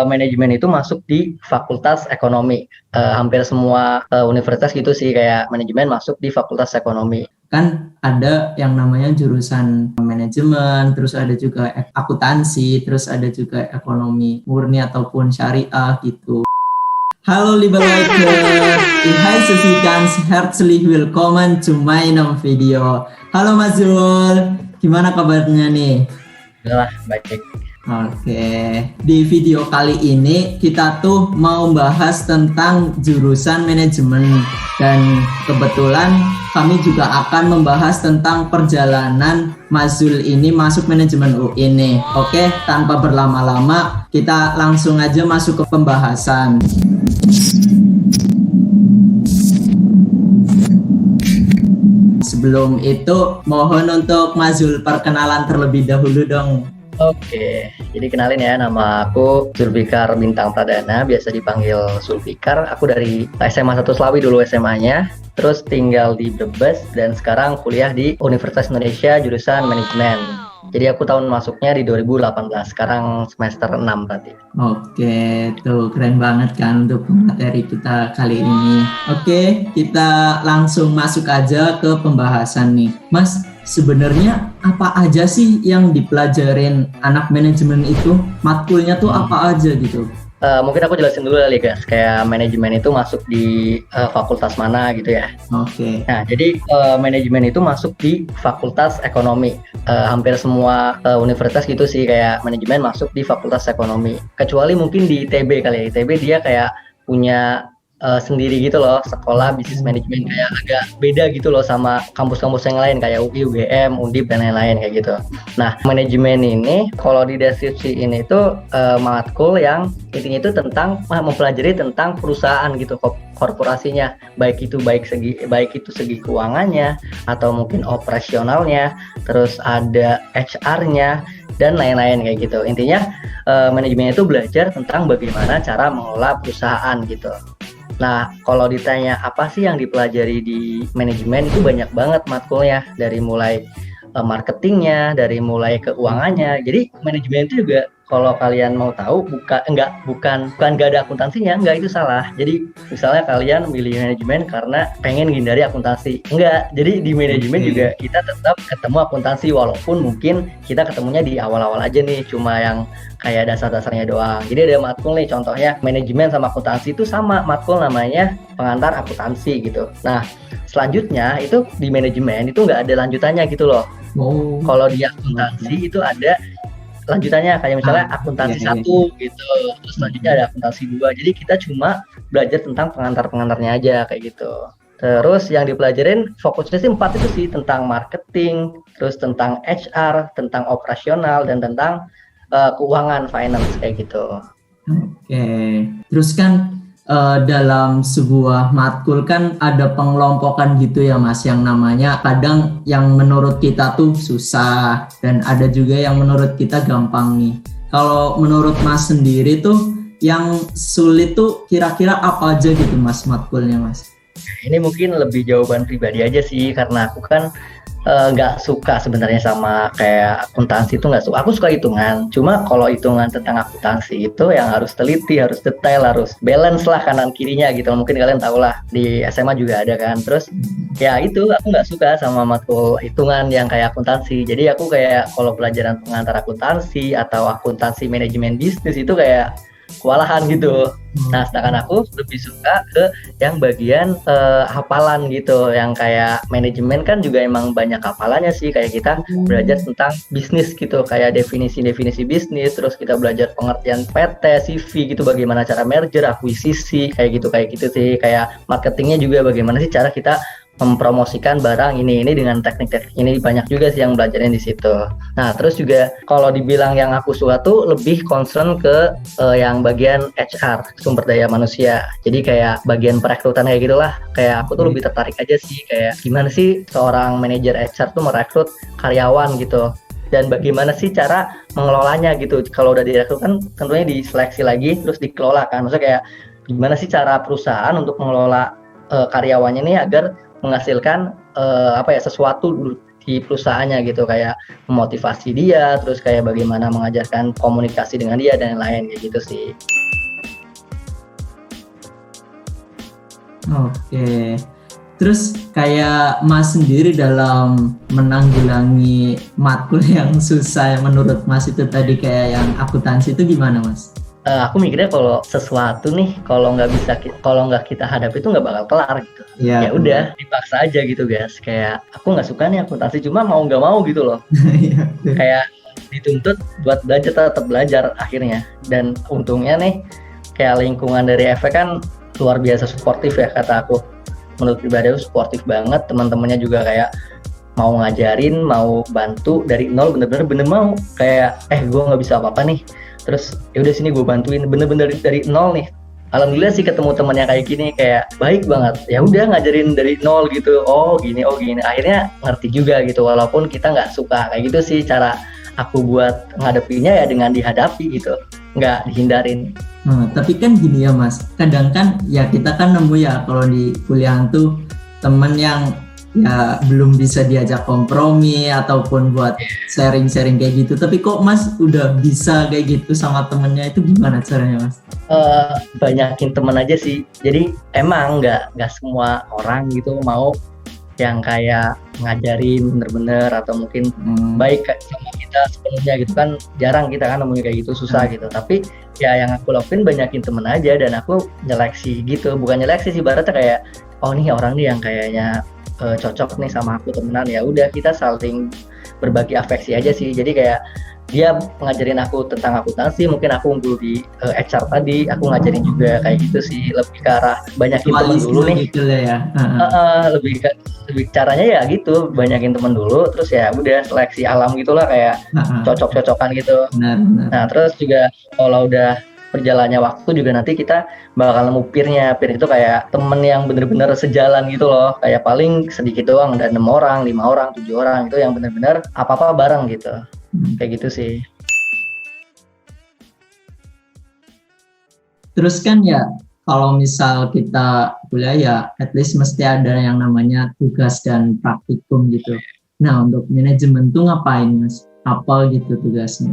Manajemen itu masuk di Fakultas Ekonomi. Hampir semua universitas gitu sih, kayak manajemen masuk di Fakultas Ekonomi. Kan ada yang namanya jurusan manajemen, terus ada juga akuntansi, terus ada juga ekonomi murni ataupun syariah gitu. Halo liebe Leute, ich heiße Sie ganz herzlich willkommen zu meinem Video. Halo Mas Zul, gimana kabarnya nih? Udah lah, baik. Oke, di video kali ini kita tuh mau bahas tentang jurusan manajemen dan kebetulan kami juga akan membahas tentang perjalanan Mas Zul ini masuk manajemen UI nih. Oke, tanpa berlama-lama kita langsung aja masuk ke pembahasan. Sebelum itu mohon untuk Mas Zul perkenalan terlebih dahulu dong. Oke, jadi kenalin ya, nama aku Zulfikar Bintang Pradana, biasa dipanggil Zulfikar. Aku dari SMA 1 Slawi dulu SMA-nya, terus tinggal di Brebes, dan sekarang kuliah di Universitas Indonesia jurusan manajemen. Jadi aku tahun masuknya di 2018, sekarang semester 6 berarti. Oke, tuh keren banget kan untuk materi kita kali ini. Oke, kita langsung masuk aja ke pembahasan nih. Mas, sebenarnya apa aja sih yang dipelajarin anak manajemen itu? Matkulnya tuh apa aja gitu? Mungkin aku jelasin dulu kali guys, kayak manajemen itu masuk di fakultas mana gitu ya. Oke. Nah, jadi manajemen itu masuk di Fakultas Ekonomi. Hampir semua universitas gitu sih, kayak manajemen masuk di Fakultas Ekonomi. Kecuali mungkin di ITB kali ya. ITB dia kayak punya sendiri gitu loh, sekolah bisnis manajemen, kayak agak beda gitu loh sama kampus-kampus yang lain kayak UI, UGM, Undip dan lain-lain kayak gitu. Nah, manajemen ini kalau di deskripsi ini tuh matkul yang intinya itu tentang mempelajari tentang perusahaan gitu, korporasinya, baik itu segi keuangannya atau mungkin operasionalnya, terus ada HR-nya dan lain-lain kayak gitu. Intinya manajemen itu belajar tentang bagaimana cara mengelola perusahaan gitu. Nah, kalau ditanya apa sih yang dipelajari di manajemen, itu banyak banget matkulnya, dari mulai marketingnya, dari mulai keuangannya. Jadi manajemen itu juga, kalau kalian mau tahu, bukan gak ada akuntansinya, enggak, itu salah. Jadi misalnya kalian milih manajemen karena pengen hindari akuntansi, enggak. Jadi di manajemen juga kita tetap ketemu akuntansi, walaupun mungkin kita ketemunya di awal-awal aja nih, cuma yang kayak dasar-dasarnya doang. Jadi ada matkul nih, contohnya manajemen sama akuntansi itu sama matkul, namanya pengantar akuntansi gitu. Nah, selanjutnya itu di manajemen itu nggak ada lanjutannya gitu loh. Kalau di akuntansi itu ada lanjutannya, kayak misalnya akuntansi 1 gitu, terus selanjutnya ada akuntansi 2. Jadi kita cuma belajar tentang pengantar-pengantarnya aja kayak gitu. Terus yang dipelajarin fokusnya sih 4 itu sih, tentang marketing, terus tentang HR, tentang operasional, dan tentang keuangan, finance kayak gitu. Oke. Terus kan dalam sebuah matkul kan ada pengelompokan gitu ya Mas, yang namanya kadang yang menurut kita tuh susah dan ada juga yang menurut kita gampang nih. Kalau menurut Mas sendiri tuh yang sulit tuh kira-kira apa aja gitu Mas matkulnya Mas? Ini mungkin lebih jawaban pribadi aja sih, karena aku kan nggak suka sebenarnya sama kayak akuntansi itu, nggak suka. Aku suka hitungan, cuma kalau hitungan tentang akuntansi itu yang harus teliti, harus detail, harus balance lah kanan kirinya gitu. Mungkin kalian tahu lah, di SMA juga ada kan. Terus ya itu aku nggak suka sama matkul hitungan yang kayak akuntansi. Jadi aku kayak kalau pelajaran pengantar akuntansi atau akuntansi manajemen bisnis itu kayak kewalahan gitu. Nah, sedangkan aku lebih suka ke yang bagian hafalan gitu, yang kayak manajemen kan juga emang banyak hafalannya sih, kayak kita belajar tentang bisnis gitu, kayak definisi-definisi bisnis, terus kita belajar pengertian PT, CV gitu, bagaimana cara merger, akuisisi, kayak gitu sih. Kayak marketingnya juga bagaimana sih cara kita mempromosikan barang ini dengan teknik-teknik ini, banyak juga sih yang belajarin di situ. Nah, terus juga kalau dibilang yang aku suka tuh lebih concern ke yang bagian HR, sumber daya manusia. Jadi kayak bagian perekrutan kayak gitulah. Kayak aku tuh lebih tertarik aja sih, kayak gimana sih seorang manajer HR tuh merekrut karyawan gitu. dan bagaimana sih cara mengelolanya gitu. Kalau udah direkrut kan tentunya diseleksi lagi terus dikelola kan, maksudnya kayak gimana sih cara perusahaan untuk mengelola karyawannya ini agar menghasilkan sesuatu di perusahaannya gitu, kayak memotivasi dia, terus kayak bagaimana mengajarkan komunikasi dengan dia dan lain-lain kayak gitu sih. Oke. Terus kayak Mas sendiri dalam menanggulangi matkul yang susah menurut Mas itu tadi kayak yang akuntansi itu gimana Mas? Aku mikirnya kalau sesuatu nih kalau nggak kita hadapi itu nggak bakal kelar gitu. Ya udah dipaksa aja gitu guys. Kayak aku nggak suka nih akuntansi, cuma mau nggak mau gitu loh. Kayak dituntut buat belajar, tetap belajar akhirnya. Dan untungnya nih kayak lingkungan dari efek kan luar biasa suportif ya, kata aku. Menurut pribadi aku suportif banget, teman-temannya juga kayak mau ngajarin, mau bantu dari nol, bener-bener mau kayak gue nggak bisa apa-apa nih, terus ya udah sini gue bantuin, bener-bener dari nol nih. Alhamdulillah sih ketemu teman yang kayak gini, kayak baik banget, ya udah ngajarin dari nol gitu, oh gini, akhirnya ngerti juga gitu, walaupun kita nggak suka. Kayak gitu sih cara aku buat ngadepinya, ya dengan dihadapi gitu, nggak dihindarin. Tapi kan gini ya Mas, kadang kan ya kita kan nemu ya kalau di kuliah tuh temen yang ya belum bisa diajak kompromi ataupun buat sharing-sharing kayak gitu. Tapi kok Mas udah bisa kayak gitu sama temennya, itu gimana caranya Mas? Banyakin temen aja sih. Jadi emang nggak semua orang gitu mau yang kayak ngajarin bener-bener atau mungkin baik sama kita sepenuhnya gitu kan, jarang kita kan nemuin kayak gitu, susah gitu. Tapi ya yang aku lakuin banyakin temen aja, dan aku nyeleksi gitu, bukan nyeleksi sih, ibaratnya kayak oh nih orang nih yang kayaknya cocok nih sama aku temenan, ya udah kita saling berbagi afeksi aja sih. Jadi kayak dia ngajarin aku tentang akuntansi, mungkin aku unggul di HR tadi, aku ngajarin juga kayak gitu sih, lebih ke arah banyakin temen dulu nih gitu ya. Lebih caranya ya gitu, banyakin temen dulu, terus ya udah seleksi alam gitulah, kayak cocok-cocokan gitu. Nah terus juga kalau udah perjalannya waktu juga nanti kita bakal nemu peer itu kayak temen yang bener-bener sejalan gitu loh, kayak paling sedikit doang, dan 6 orang, 5 orang, 7 orang itu yang bener-bener apa-apa bareng gitu. Kayak gitu sih. Terus kan ya kalau misal kita kuliah ya at least mesti ada yang namanya tugas dan praktikum gitu. Nah untuk manajemen tuh ngapain Mas? Apa gitu tugasnya?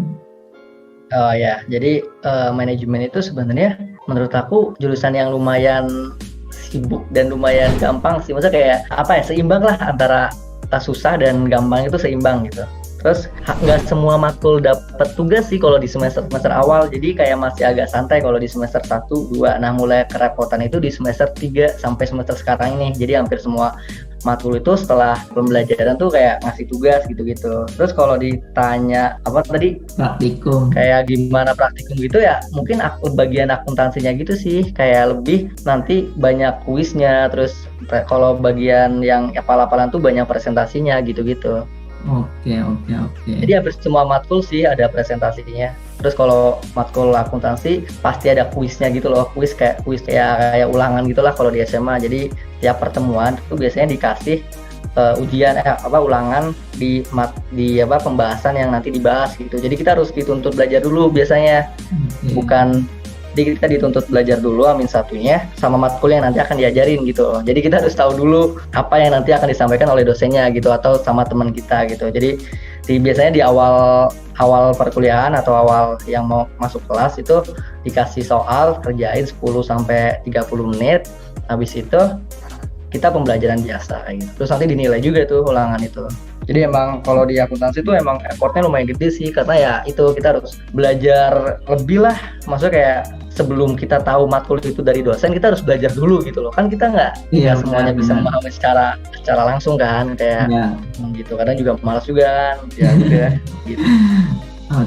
Oh ya, jadi manajemen itu sebenarnya menurut aku jurusan yang lumayan sibuk dan lumayan gampang sih. Maksudnya kayak apa ya, seimbang lah antara susah dan gampang, itu seimbang gitu. Terus nggak semua matkul dapat tugas sih kalau di semester awal, jadi kayak masih agak santai kalau di semester 1, 2. Nah mulai kerepotan itu di semester 3 sampai semester sekarang ini. Jadi hampir semua matkul itu setelah pembelajaran tuh kayak ngasih tugas gitu-gitu. Terus kalau ditanya apa tadi, praktikum, kayak gimana praktikum gitu ya, mungkin bagian akuntansinya gitu sih, kayak lebih nanti banyak kuisnya. Terus kalau bagian yang hafal-hafalan tuh banyak presentasinya gitu-gitu. Oke. Jadi hampir semua matkul sih ada presentasinya. Terus kalau matkul akuntansi pasti ada kuisnya gitu loh, kuis kayak ulangan gitulah kalau di SMA. Jadi tiap pertemuan itu biasanya dikasih ujian ulangan di pembahasan yang nanti dibahas gitu. Jadi kita harus dituntut belajar dulu biasanya. Bukan, jadi kita dituntut belajar dulu amin satunya sama matkul yang nanti akan diajarin gitu. Jadi kita harus tahu dulu apa yang nanti akan disampaikan oleh dosennya gitu, atau sama teman kita gitu. Jadi biasanya di awal perkuliahan atau awal yang mau masuk kelas itu dikasih soal, kerjain 10-30 menit. Habis itu kita pembelajaran biasa gitu. Terus nanti dinilai juga tuh ulangan itu. Jadi emang kalau di akuntansi itu emang effortnya lumayan gede sih, karena ya itu kita harus belajar lebih lah. Maksudnya kayak sebelum kita tahu matkul itu dari dosen, kita harus belajar dulu gitu loh. Kan kita nggak semuanya bisa memahami secara langsung kan, kayak gitu. Kadang juga malas juga kan, ya udah gitu.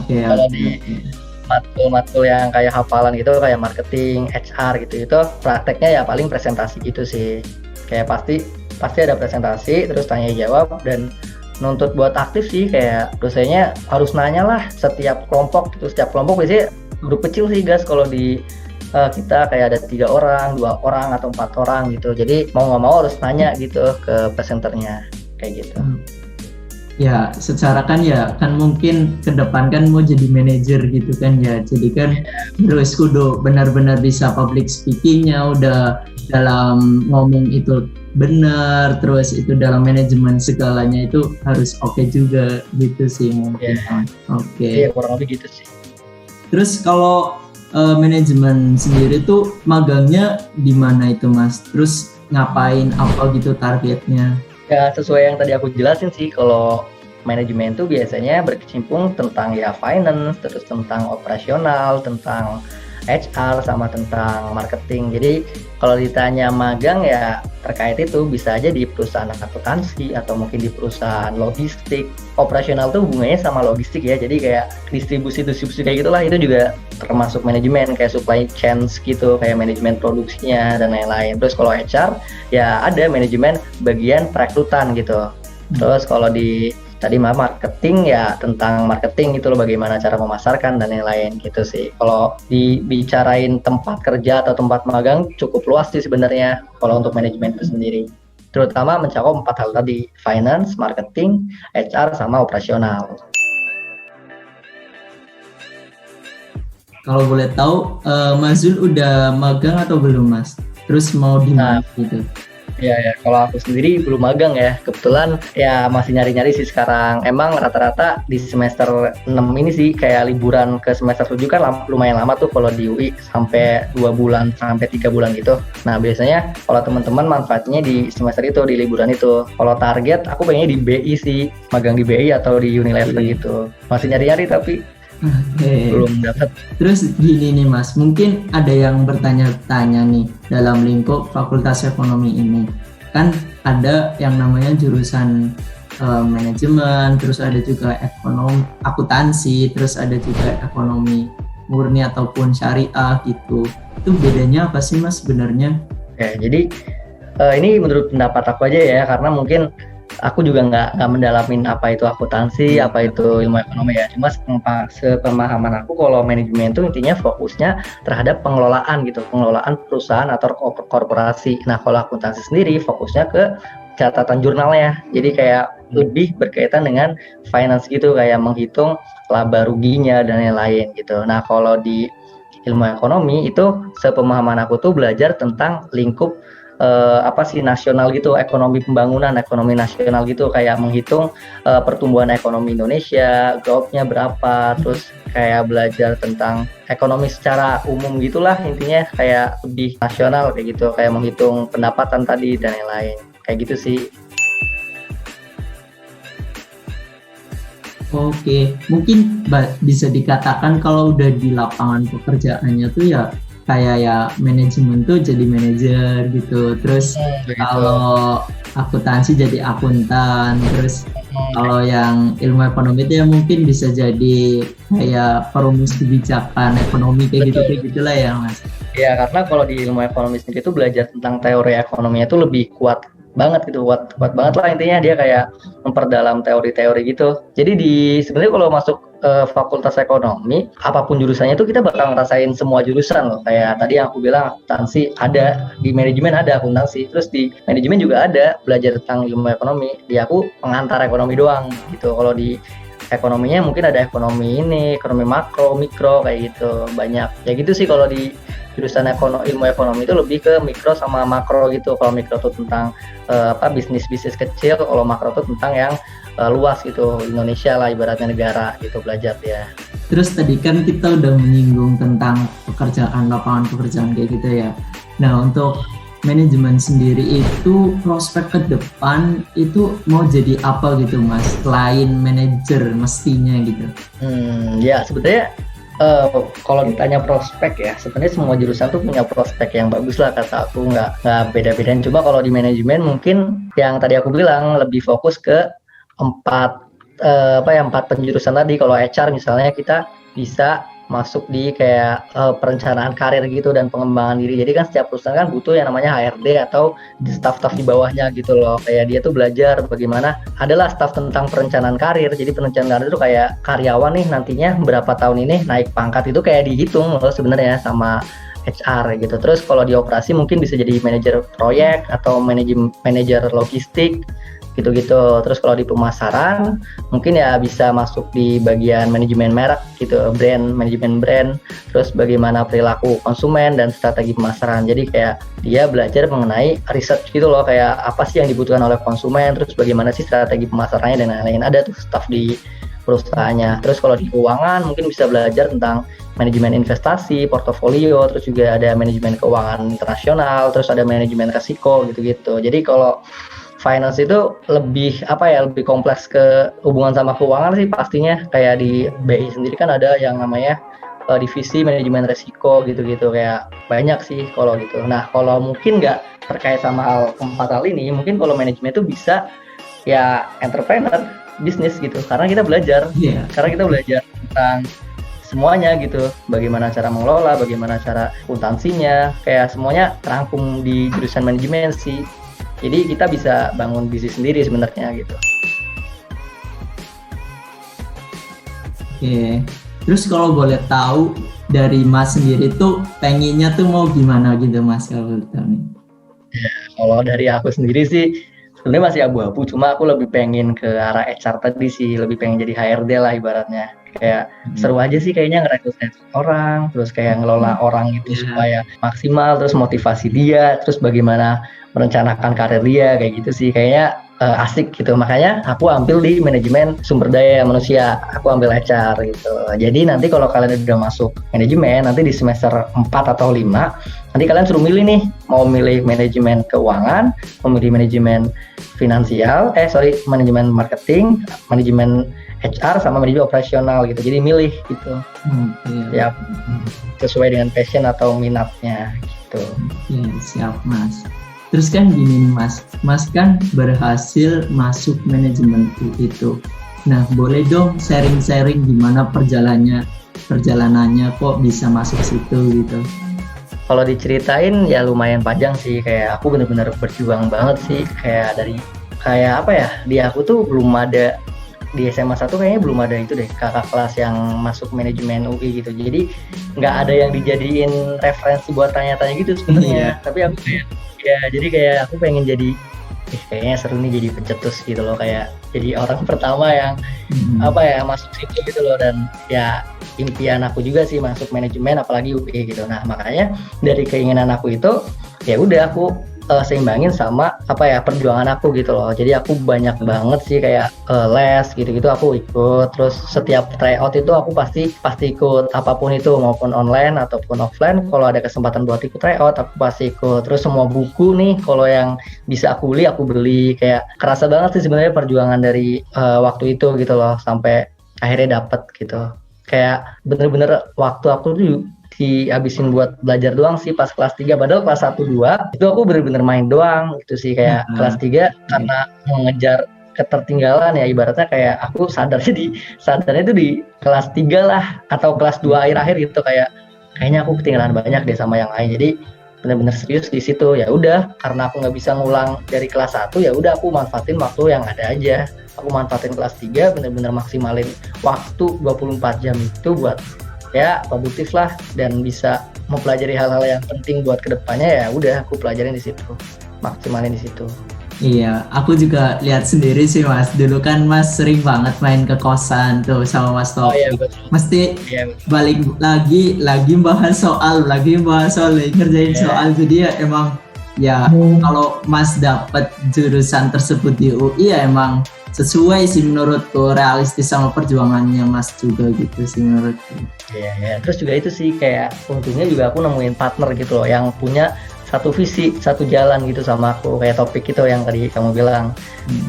Kalau di matkul yang kayak hafalan gitu, kayak marketing, HR gitu, itu prakteknya ya paling presentasi gitu sih. Kayak pasti ada presentasi, terus tanya jawab, dan nuntut buat aktif sih, kayak dosennya harus nanya lah setiap kelompok gitu. Setiap kelompok biasanya grup kecil sih guys, kalau di kita kayak ada 3 orang, 2 orang atau 4 orang gitu. Jadi mau nggak mau harus nanya gitu ke presenternya kayak gitu. Ya secara kan ya kan mungkin ke depan kan mau jadi manajer gitu kan ya, jadi kan terus kudu benar-benar bisa public speakingnya, udah dalam ngomong itu benar, terus itu dalam manajemen segalanya itu harus oke juga gitu sih mungkin. Ya, Oke. iya kurang lebih gitu sih. Terus kalau manajemen sendiri tuh magangnya di mana itu Mas? Terus ngapain, apa gitu targetnya? Ya sesuai yang tadi aku jelasin sih, kalau manajemen itu biasanya berkecimpung tentang ya finance, terus tentang operasional, tentang HR, sama tentang marketing. Jadi kalau ditanya magang ya terkait itu bisa aja di perusahaan akuntansi atau mungkin di perusahaan logistik. Operasional tuh hubungannya sama logistik ya, jadi kayak distribusi kayak gitulah, itu juga termasuk manajemen, kayak supply chain gitu, kayak manajemen produksinya dan lain-lain. Terus kalau HR ya ada manajemen bagian perekrutan gitu. Terus kalau di tadi marketing ya tentang marketing gitu loh, bagaimana cara memasarkan dan lain-lain gitu sih. Kalau dibicarain tempat kerja atau tempat magang cukup luas sih sebenarnya kalau untuk manajemen itu sendiri. Terutama mencakup 4 hal tadi, finance, marketing, HR, sama operasional. Kalau boleh tahu, Mas Zul udah magang atau belum Mas? Terus mau di mana gitu? Ya, kalau aku sendiri belum magang ya. Kebetulan ya masih nyari-nyari sih sekarang. Emang rata-rata di semester 6 ini sih kayak liburan ke semester 7 kan lumayan lama tuh kalau di UI, sampai 2 bulan sampai 3 bulan gitu. Nah, biasanya kalau teman-teman manfaatnya di semester itu, di liburan itu. Kalau target aku pengennya di BI sih, magang di BI atau di Unilever gitu. Masih nyari-nyari tapi belum dapat. Terus gini nih Mas, mungkin ada yang bertanya-tanya nih dalam lingkup Fakultas Ekonomi ini. Kan ada yang namanya jurusan manajemen, terus ada juga ekonomi akuntansi, terus ada juga ekonomi murni ataupun syariah gitu. Itu bedanya apa sih Mas sebenarnya? Ya, jadi ini menurut pendapat aku aja ya, karena mungkin aku juga nggak mendalamin apa itu akuntansi, apa itu ilmu ekonomi ya. Cuma sepemahaman aku kalau manajemen itu intinya fokusnya terhadap pengelolaan gitu, pengelolaan perusahaan atau korporasi. Nah, kalau akuntansi sendiri fokusnya ke catatan jurnalnya. Jadi kayak lebih berkaitan dengan finance gitu, kayak menghitung laba ruginya dan lain-lain gitu. Nah, kalau di ilmu ekonomi itu sepemahaman aku tuh belajar tentang lingkup apa sih nasional gitu, ekonomi pembangunan, ekonomi nasional gitu, kayak menghitung pertumbuhan ekonomi Indonesia, growth-nya berapa, terus kayak belajar tentang ekonomi secara umum gitulah, intinya kayak lebih nasional kayak gitu, kayak menghitung pendapatan tadi dan lain-lain kayak gitu sih. Oke, mungkin bisa dikatakan kalau udah di lapangan pekerjaannya tuh ya kayak ya manajemen tuh jadi manajer gitu, terus kalau akuntansi jadi akuntan, terus kalau yang ilmu ekonomi itu ya mungkin bisa jadi kayak perumus kebijakan ekonomi kayak gitulah ya Mas. Ya, karena kalau di ilmu ekonomi sendiri itu belajar tentang teori ekonominya itu lebih kuat banget gitu, kuat banget lah, intinya dia kayak memperdalam teori-teori gitu. Jadi sebenarnya kalau masuk fakultas ekonomi, apapun jurusannya itu kita bakal ngerasain semua jurusan loh. Kayak tadi yang aku bilang akuntansi ada, di manajemen ada akuntansi, terus di manajemen juga ada belajar tentang ilmu ekonomi. Di aku pengantar ekonomi doang gitu. Kalau di ekonominya mungkin ada ekonomi ini, ekonomi makro, mikro kayak gitu, banyak. Ya gitu sih kalau di jurusan ilmu ekonomi itu lebih ke mikro sama makro gitu. Kalau mikro itu tentang bisnis kecil, kalau makro itu tentang yang luas gitu, Indonesia lah ibaratnya negara gitu belajar ya. Terus tadi kan kita udah menyinggung tentang lapangan pekerjaan kayak gitu ya. Nah, untuk manajemen sendiri itu prospek ke depan itu mau jadi apa gitu Mas, selain manajer mestinya gitu? Ya sebetulnya kalau ditanya prospek ya, sebenarnya semua jurusan tuh punya prospek yang bagus lah kata aku, nggak beda-bedain. Cuma kalau di manajemen mungkin yang tadi aku bilang lebih fokus ke empat penjurusan tadi. Kalau HR misalnya kita bisa masuk di kayak perencanaan karir gitu dan pengembangan diri. Jadi kan setiap perusahaan kan butuh yang namanya HRD atau staff-staff di bawahnya gitu loh. Kayak dia tuh belajar bagaimana, adalah staff tentang perencanaan karir. Jadi perencanaan karir itu kayak karyawan nih nantinya berapa tahun ini naik pangkat, itu kayak dihitung loh sebenarnya sama HR gitu. Terus kalau di operasi mungkin bisa jadi manajer proyek atau manajer logistik gitu-gitu. Terus kalau di pemasaran mungkin ya bisa masuk di bagian manajemen merek gitu, manajemen brand, terus bagaimana perilaku konsumen dan strategi pemasaran. Jadi kayak dia belajar mengenai research gitu loh, kayak apa sih yang dibutuhkan oleh konsumen, terus bagaimana sih strategi pemasarannya dan lain-lain. Ada tuh staff di perusahaannya. Terus kalau di keuangan mungkin bisa belajar tentang manajemen investasi, portofolio, terus juga ada manajemen keuangan internasional, terus ada manajemen risiko gitu-gitu. Jadi kalau finance itu lebih lebih kompleks ke hubungan sama keuangan sih pastinya. Kayak di BI sendiri kan ada yang namanya divisi manajemen risiko gitu-gitu, kayak banyak sih kalau gitu. Nah kalau mungkin nggak terkait sama keempat hal ini, mungkin kalau manajemen itu bisa ya entrepreneur, bisnis gitu, karena kita belajar tentang semuanya gitu, bagaimana cara mengelola, bagaimana cara akuntansinya, kayak semuanya terangkum di jurusan manajemen sih. Jadi kita bisa bangun bisnis sendiri sebenarnya gitu. Oke. Terus kalau boleh tahu dari Mas sendiri tuh pengennya tuh mau gimana gitu Mas kalau boleh tahu nih? Ya, kalau dari aku sendiri sih sebenarnya masih abu-abu, cuma aku lebih pengen ke arah HR tadi sih, lebih pengen jadi HRD lah ibaratnya. Kayak seru aja sih kayaknya ngerekrut orang, terus kayak ngelola orang itu supaya maksimal, terus motivasi dia, terus bagaimana merencanakan karir dia, kayak gitu sih kayaknya asik gitu. Makanya aku ambil di manajemen sumber daya manusia, aku ambil HR gitu. Jadi nanti kalau kalian udah masuk manajemen, nanti di semester 4 atau 5, nanti kalian suruh milih nih, mau milih manajemen keuangan, mau milih manajemen finansial, manajemen marketing, manajemen HR sama manajemen operasional gitu. Jadi milih gitu. Ya sesuai dengan passion atau minatnya gitu. Siap Mas. Terus kan gini nih Mas kan berhasil masuk manajemen itu. Nah boleh dong sharing-sharing gimana perjalanannya kok bisa masuk situ gitu. Kalau diceritain ya lumayan panjang sih, kayak aku bener-bener berjuang banget sih, di aku tuh belum ada, di SMA 1 kayaknya belum ada itu deh, kakak kelas yang masuk manajemen UI gitu. Jadi nggak ada yang dijadiin referensi buat tanya-tanya gitu sebenarnya. Tapi aku kayak aku pengen jadi kayaknya seru nih jadi pencetus gitu loh, kayak jadi orang pertama yang masuk situ gitu loh. Dan ya impian aku juga sih masuk manajemen apalagi UI gitu. Nah makanya dari keinginan aku itu ya udah aku seimbangin sama perjuangan aku gitu loh. Jadi aku banyak banget sih kayak les gitu-gitu aku ikut. Terus setiap tryout itu aku pasti ikut, apapun itu, maupun online ataupun offline. Kalau ada kesempatan buat ikut tryout aku pasti ikut. Terus semua buku nih kalau yang bisa aku beli, kayak kerasa banget sih sebenarnya perjuangan dari waktu itu gitu loh, sampai akhirnya dapet gitu. Kayak bener-bener waktu aku tuh dihabisin buat belajar doang sih pas kelas 3, padahal kelas 1 2 itu aku bener-bener main doang gitu sih. Kayak kelas 3 karena mengejar ketertinggalan ya, ibaratnya kayak aku sadarnya itu di kelas 3 lah atau kelas 2 akhir-akhir gitu, kayaknya aku ketinggalan banyak deh sama yang lain. Jadi bener-bener serius di situ. Ya udah, karena aku nggak bisa ngulang dari kelas 1, ya udah aku manfaatin waktu yang ada aja. Aku manfaatin kelas 3 bener-bener maksimalin waktu 24 jam itu buat ya produktif lah dan bisa mempelajari hal-hal yang penting buat kedepannya. Ya udah aku pelajarin di situ, maksimalin di situ. Iya, aku juga lihat sendiri sih Mas. Dulu kan Mas sering banget main ke kosan tuh sama Mas Taufik. Iya, betul. Mesti balik lagi bahas soal, ngerjain soal. Jadi ya emang kalau Mas dapat jurusan tersebut di UI ya emang sesuai sih menurutku, realistis sama perjuangannya Mas juga gitu sih menurutku. Iya. Terus juga itu sih kayak untungnya juga aku nemuin partner gitu loh yang punya satu visi, satu jalan gitu sama aku, kayak Topik itu yang tadi kamu bilang.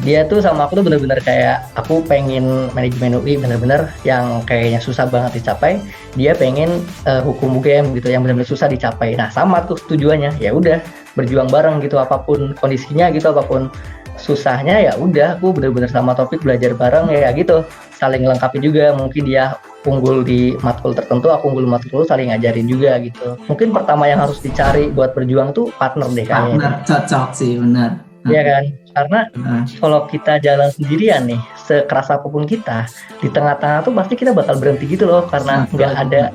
Dia tuh sama aku tuh bener-bener kayak aku pengen manajemen UI bener-bener yang kayaknya susah banget dicapai, dia pengen hukum UGM gitu yang bener-bener susah dicapai. Nah sama tuh tujuannya, ya udah berjuang bareng gitu, apapun kondisinya gitu, apapun susahnya ya udah aku bener-bener sama Topik belajar bareng ya gitu, saling lengkapi juga. Mungkin dia unggul di matkul tertentu, aku unggul matkul, saling ngajarin juga gitu. Mungkin pertama yang harus dicari buat berjuang tuh partner deh kayaknya. Partner cocok sih, benar. Iya kan, karena kalau kita jalan sendirian nih, sekeras apapun kita, di tengah-tengah tuh pasti kita bakal berhenti gitu loh, karena nggak ada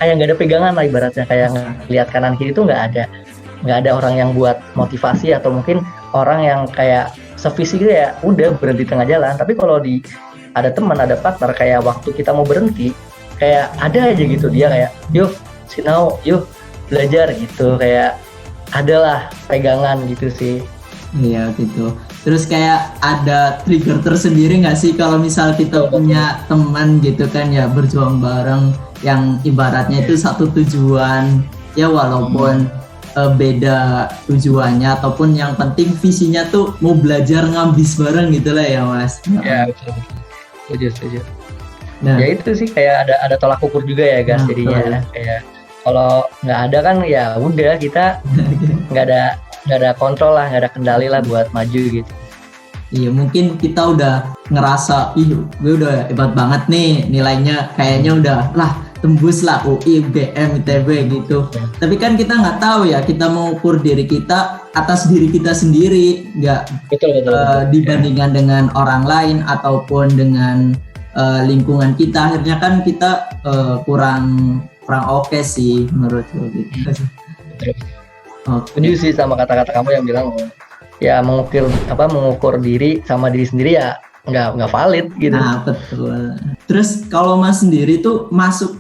kayak nggak ada pegangan lah ibaratnya, kayak lihat kanan kiri tuh nggak ada orang yang buat motivasi, atau mungkin orang yang kayak sevisi gitu ya udah berhenti tengah jalan. Tapi kalau ada teman, ada partner, kayak waktu kita mau berhenti kayak ada aja gitu dia kayak yuk Sinau yuk belajar gitu, kayak adalah pegangan gitu sih. Iya gitu. Terus kayak ada trigger tersendiri nggak sih kalau misal kita punya teman gitu kan ya, berjuang bareng yang ibaratnya itu satu tujuan ya, walaupun beda tujuannya ataupun yang penting visinya tuh mau belajar ngabis bareng gitu lah ya Mas. Ya betul. Setuju. Nah, Ya itu sih kayak ada tolak ukur juga ya guys, jadinya kayak kalau nggak ada kan ya udah kita nggak ada kontrol lah, nggak ada kendali lah buat maju gitu. iya mungkin kita udah ngerasa gue udah hebat banget nih nilainya, kayaknya udah lah tembus lah UI, UGM, ITB gitu. Tapi kan kita nggak tahu ya, kita mengukur diri kita atas diri kita sendiri, nggak Betul. dibandingkan dengan orang lain ataupun dengan lingkungan kita. Akhirnya kan kita kurang oke sih menurut gue gitu. Betul. Oke. Setuju sih sama kata-kata kamu yang bilang ya mengukur diri sama diri sendiri ya nggak valid gitu. Nah betul. Terus kalau Mas sendiri tuh masuk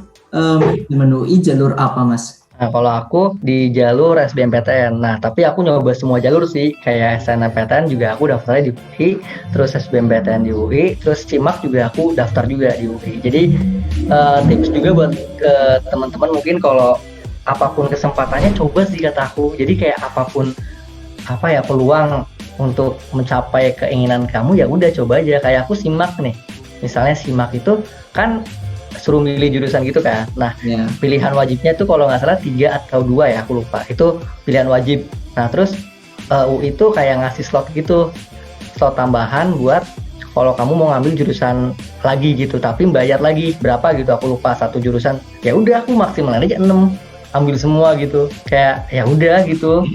memenuhi jalur apa Mas? Nah kalau aku di jalur SBMPTN, nah tapi aku nyoba semua jalur sih, kayak SNMPTN juga aku daftarnya di UI, terus SBMPTN di UI, terus CIMAK juga aku daftar juga di UI. Jadi tips juga buat teman-teman mungkin kalau apapun kesempatannya coba sih kata aku. Jadi kayak apapun peluang untuk mencapai keinginan kamu ya udah coba aja. Kayak aku SIMAK nih, misalnya SIMAK itu kan suruh milih jurusan gitu kan. Nah pilihan wajibnya tuh kalau nggak salah 3 atau 2 ya, aku lupa, itu pilihan wajib. Nah terus UI itu kayak ngasih slot gitu, slot tambahan buat kalau kamu mau ngambil jurusan lagi gitu, tapi bayar lagi berapa gitu, aku lupa, satu jurusan. Ya udah aku maksimal aja 6, ambil semua gitu, kayak ya udah gitu,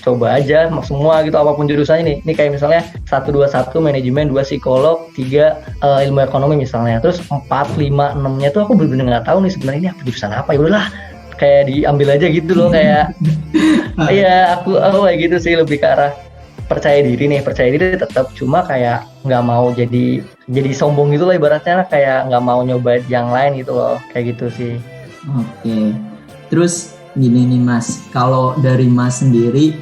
coba aja semua gitu apapun jurusannya nih. Ini kayak misalnya 121 manajemen, 2 psikolog, 3 ilmu ekonomi misalnya. Terus 4, 5, 6-nya tuh aku bener-bener nggak tahu nih sebenarnya ini jurusan apa. Ya udahlah kayak diambil aja gitu loh, kayak iya aku kayak gitu sih, lebih ke arah percaya diri tetap, cuma kayak nggak mau jadi sombong gitu lah ibaratnya, kayak nggak mau nyoba yang lain gitu loh, kayak gitu sih. Oke. Terus gini nih Mas, kalau dari Mas sendiri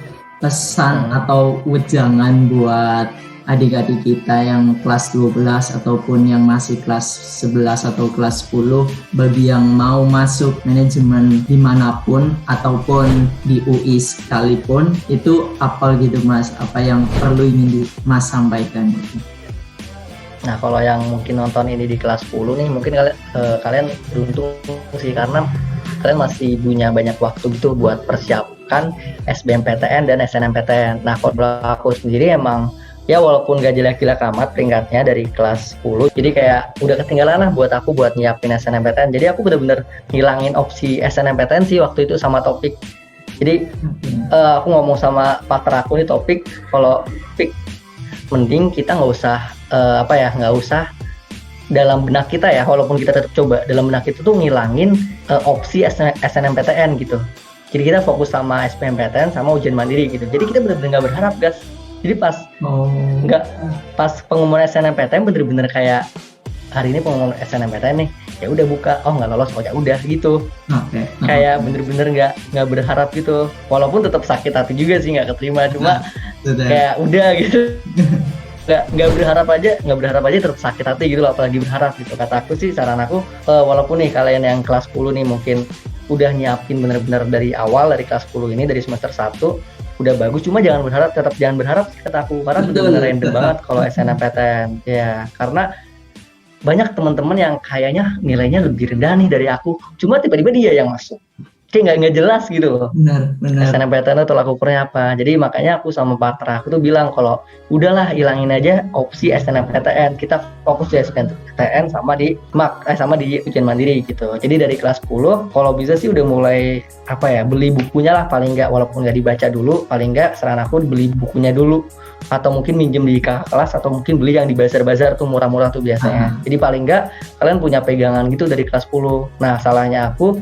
pesan atau wejangan buat adik-adik kita yang kelas 12 ataupun yang masih kelas 11 atau kelas 10 bagi yang mau masuk manajemen dimanapun ataupun di UI sekalipun, itu apa gitu Mas, apa yang perlu ingin Mas sampaikan gitu? Nah kalau yang mungkin nonton ini di kelas 10 nih, mungkin kalian beruntung sih karena kalian masih punya banyak waktu gitu buat persiapkan SBMPTN dan SNMPTN. Nah kalau aku sendiri emang ya walaupun gak jelek-jelek amat peringkatnya dari kelas 10, jadi kayak udah ketinggalan lah buat aku buat nyiapin SNMPTN. Jadi aku bener-bener ngilangin opsi SNMPTN sih waktu itu sama Topik. Jadi aku ngomong sama partner aku nih Topik, kalau Pik mending kita nggak usah dalam benak kita ya, walaupun kita tetap coba dalam benak itu tuh ngilangin opsi SNMPTN gitu. Jadi kita fokus sama SBMPTN sama ujian mandiri gitu. Jadi kita bener-bener nggak berharap guys. Jadi pas pengumuman SNMPTN bener-bener kayak hari ini pengumuman SNMPTN nih, ya udah buka, oh nggak lolos, oh ya udah gitu. Kayak bener-bener nggak berharap gitu. Walaupun tetap sakit hati juga sih nggak keterima, cuma kayak udah gitu. nggak berharap aja tetap sakit hati gitu loh, apalagi berharap gitu. Kata aku sih, saran aku walaupun nih kalian yang kelas 10 nih mungkin udah nyiapin bener-bener dari awal, dari kelas 10 ini, dari semester 1 udah bagus, cuma tetap jangan berharap kata aku, karena bener-bener random banget kalau SNMPTN ya, karena banyak teman-teman yang kayaknya nilainya lebih rendah nih dari aku, cuma tiba-tiba dia yang masuk, kayak nggak jelas gitu loh. Benar. SNMPTN itu tolak ukurnya apa. Jadi makanya aku sama partner aku tuh bilang kalau udahlah hilangin aja opsi SNMPTN, kita fokus di SNMPTN sama di ujian mandiri gitu. Jadi dari kelas 10 kalau bisa sih udah mulai beli bukunya lah paling nggak, walaupun nggak dibaca dulu, paling nggak saran aku beli bukunya dulu, atau mungkin minjem di kakak kelas, atau mungkin beli yang di bazar-bazar tuh murah-murah tuh biasanya. Jadi paling nggak kalian punya pegangan gitu dari kelas 10. Nah salahnya aku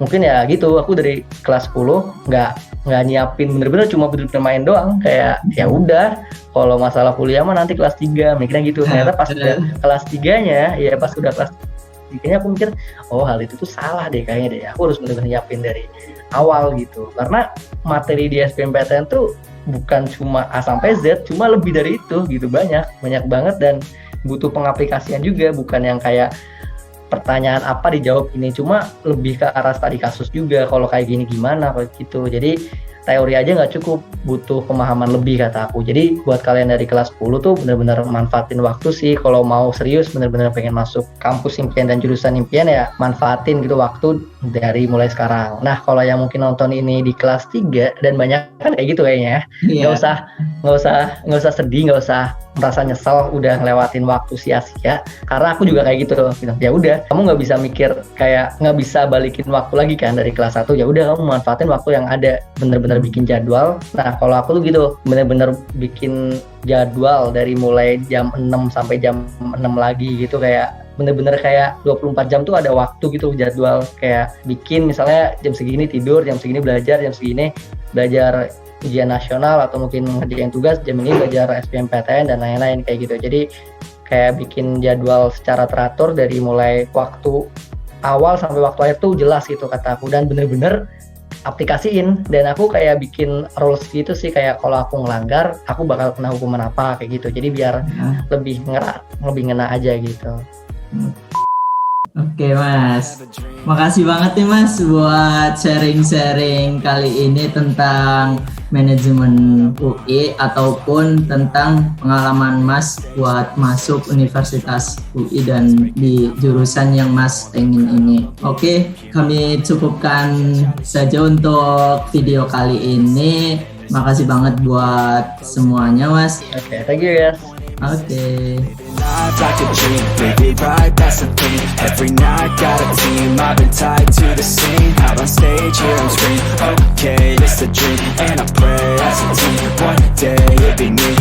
mungkin ya gitu, aku dari kelas 10 nggak nyiapin bener-bener, cuma bener-bener main doang, kayak ya udah kalau masalah kuliah mah nanti kelas 3 mikirnya gitu. Ternyata pas udah kelas 3-nya ya, pas udah kelas 3-nya aku mikir, oh hal itu tuh salah deh kayaknya deh, aku harus bener-bener nyiapin dari awal gitu, karena materi di SBMPTN tuh bukan cuma A sampai Z, cuma lebih dari itu gitu, banyak banget, dan butuh pengaplikasian juga, bukan yang kayak pertanyaan apa dijawab ini, cuma lebih ke arah studi kasus juga, kalau kayak gini gimana kayak gitu. Jadi teori aja nggak cukup, butuh pemahaman lebih kata aku. Jadi buat kalian dari kelas 10 tuh bener-bener manfaatin waktu sih, kalau mau serius bener-bener pengen masuk kampus impian dan jurusan impian ya manfaatin gitu waktu dari mulai sekarang. Nah kalau yang mungkin nonton ini di kelas 3 dan banyak kan kayak gitu kayaknya, nggak usah sedih, nggak usah merasa nyesel udah ngelewatin waktu sia-sia, karena aku juga kayak gitu. Ya udah, kamu nggak bisa mikir kayak nggak bisa balikin waktu lagi kan dari kelas 1, ya udah kamu manfaatin waktu yang ada, bener-bener bikin jadwal. Nah kalau aku tuh gitu, bener-bener bikin jadwal dari mulai jam 6 sampai jam 6 lagi gitu, kayak bener-bener kayak 24 jam tuh ada waktu gitu jadwal, kayak bikin misalnya jam segini tidur, jam segini belajar, jam segini belajar ujian nasional atau mungkin ngerjain tugas, jam ini belajar SBMPTN dan lain-lain kayak gitu. Jadi kayak bikin jadwal secara teratur dari mulai waktu awal sampai waktu akhir tuh jelas gitu kata aku, dan bener-bener aplikasiin. Dan aku kayak bikin rules gitu sih, kayak kalau aku ngelanggar aku bakal kena hukuman apa kayak gitu, jadi biar lebih ngena aja gitu. Oke Mas, makasih banget nih Mas buat sharing-sharing kali ini tentang manajemen UI ataupun tentang pengalaman Mas buat masuk Universitas UI dan di jurusan yang Mas pengen ini. Oke, kami cukupkan saja untuk video kali ini. Makasih banget buat semuanya Mas. Oke, thank you guys. Oke. Like a dream, baby, right, that's the thing. Every night, got a team, I've been tied to the scene. Out on stage, here on screen, okay, it's a dream. And I pray as a team, one day it'd be me.